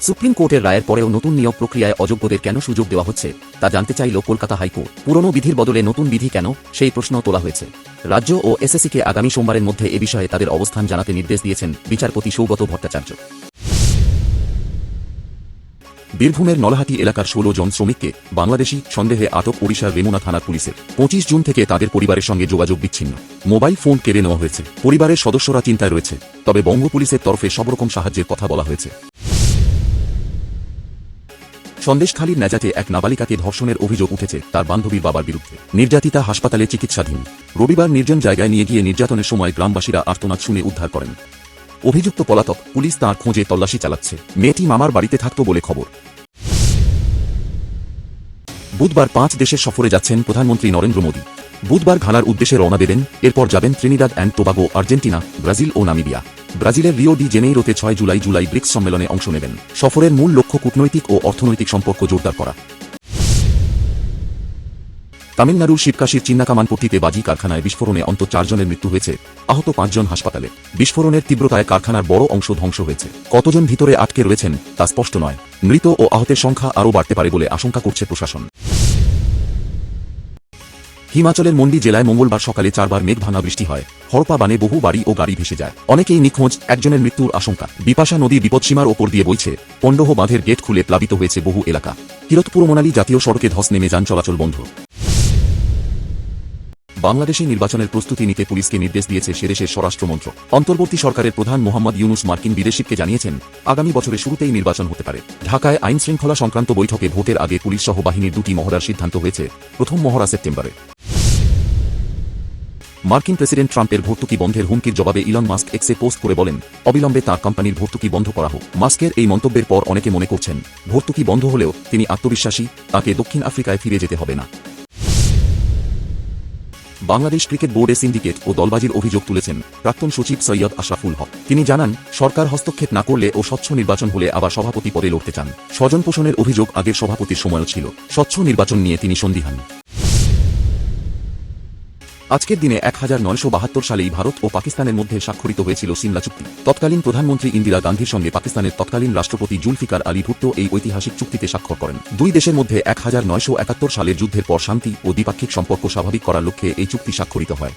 Supreme কোর্টের রায়ের পরেও নতুন নিয়োগ প্রক্রিয়ায় অযোগ্যদের কেন সুযোগ দেওয়া হচ্ছে তা জানতে চাইল কলকাতা হাইকোর্ট। পুরনো বিধির বদলে নতুন বিধি কেন, সেই প্রশ্ন তোলা হয়েছে। রাজ্য ও এসএসসিকে আগামী সোমবারের মধ্যে এ বিষয়ে তাদের অবস্থান জানাতে নির্দেশ দিয়েছেন বিচারপতি সৌগত ভট্টাচার্য। বীরভূমের নলহাটি এলাকার 16 জন শ্রমিককে বাংলাদেশি সন্দেহে আটক ওড়িশার রেমুনা থানার পুলিশের। 25 জুন থেকে তাদের পরিবারের সঙ্গে যোগাযোগ বিচ্ছিন্ন, মোবাইল ফোন কেড়ে নেওয়া হয়েছে। পরিবারের সদস্যরা চিন্তায় রয়েছে, তবে বঙ্গ পুলিশের তরফে সবরকম সাহায্যের কথা বলা হয়েছে। সন্দেশখালীর ন্যাজাতে এক নাবালিকাকে ধর্ষণের অভিযোগ উঠেছে তার বান্ধবীর বাবার বিরুদ্ধে। নির্যাতিতা হাসপাতালে চিকিৎসাধীন। রবিবার নির্জন জায়গায় নিয়ে গিয়ে নির্যাতনের সময় গ্রামবাসীরা আর্তনাদ শুনে উদ্ধার করেন। অভিযুক্ত পলাতক, পুলিশ তাঁর খোঁজে তল্লাশি চালাচ্ছে। মেয়েটি মামার বাড়িতে থাকত বলে খবর। বুধবার 5 দেশের সফরে যাচ্ছেন প্রধানমন্ত্রী নরেন্দ্র মোদী। বুধবার ঘানার উদ্দেশ্যে রওনা দেবেন, এরপর যাবেন Trinidad and Tobago, Argentina, Brazil ও নামিবিয়া। ব্রাজিলের রিও ডি জেনেইরোতে 6 জুলাই ব্রিক্স সম্মেলনে অংশ নেবেন। সফরের মূল লক্ষ্য কূটনৈতিক ও অর্থনৈতিক সম্পর্ক জোরদার করা। তামিলনাড়ুর শিবকাশির চিন্নাকামানপট্টিতে বাজি কারখানায় বিস্ফোরণে অন্তত 4 জনের মৃত্যু হয়েছে, আহত 5 জন হাসপাতালে। বিস্ফোরণের তীব্রতায় কারখানার বড় অংশ ধ্বংস হয়েছে। কতজন ভিতরে আটকে রয়েছেন তা স্পষ্ট নয়। মৃত ও আহতের সংখ্যা আরও বাড়তে পারে বলে আশঙ্কা করছে প্রশাসন। হিমাচলের মন্ডি জেলায় মঙ্গলবার সকালে 4 বার মেঘভাঙা বৃষ্টি হয়। হড়পা বানে বহু বাড়ি ও গাড়ি ভেসে যায়। অনেকেই নিখোঁজ, একজনের মৃত্যুর আশঙ্কা। বিপাশা নদী বিপদসীমার ওপর দিয়ে বইছে, পণ্ডহ বাঁধের গেট খুলে প্লাবিত হয়েছে বহু এলাকা। কিরতপুর মোনালি জাতীয় সড়কে ধস নেমে যান চলাচল বন্ধ। বাংলাদেশে নির্বাচনের প্রস্তুতি নিতে পুলিশকে নির্দেশ দিয়েছে সেদেশের স্বরাষ্ট্রমন্ত্রক। অন্তর্বর্তী সরকারের প্রধান মোহাম্মদ ইউনুস মার্কিন বিদেশিককে জানিয়েছেন, আগামী বছরের শুরুতেই নির্বাচন হতে পারে। ঢাকায় আইন শৃঙ্খলা সংক্রান্ত বৈঠকে ভোটের আগে পুলিশ সহ বাহিনীর 2টি মহড়ার সিদ্ধান্ত হয়েছে। প্রথম মহড়া সেপ্টেম্বরে। মার্কিন প্রেসিডেন্ট ট্রাম্পের ভর্তুকি বন্ধের হুমকির জবাবে ইলন মাস্ক এক্সে পোস্ট করে বলেন, অবিলম্বে তাঁর কোম্পানির ভর্তুকি বন্ধ করা হোক। মাস্কের এই মন্তব্যের পর অনেকে মনে করছেন, ভর্তুকি বন্ধ হলেও তিনি আত্মবিশ্বাসী, তাকে দক্ষিণ আফ্রিকায় ফিরে যেতে হবে না। বাংলাদেশ ক্রিকেট বোর্ডে সিন্ডিকেট ও দলবাজির অভিযোগ তুলেছেন প্রাক্তন সচিব সৈয়দ আশরাফুল হক। তিনি জানান, সরকার হস্তক্ষেপ না করলে ও স্বচ্ছ নির্বাচন হলে আবার সভাপতি পদে লড়তে চান। স্বজন পোষণের অভিযোগ আগের সভাপতির সময়ও ছিল। স্বচ্ছ নির্বাচন নিয়ে তিনি সন্দিহান। আজকের দিনে 1972 সালেই ভারত ও পাকিস্তানের মধ্যে স্বাক্ষরিত হয়েছিল সিমলা চুক্তি। তৎকালীন প্রধানমন্ত্রী ইন্দিরা গান্ধীর সঙ্গে পাকিস্তানের তৎকালীন রাষ্ট্রপতি জুলফিকার আলী ভুট্টো এই ঐতিহাসিক চুক্তিতে স্বাক্ষর করেন। দুই দেশের মধ্যে 1971 সালের যুদ্ধের পর শান্তি ও দ্বিপাক্ষিক সম্পর্ক স্বাভাবিক করার লক্ষ্যে এই চুক্তি স্বাক্ষরিত হয়।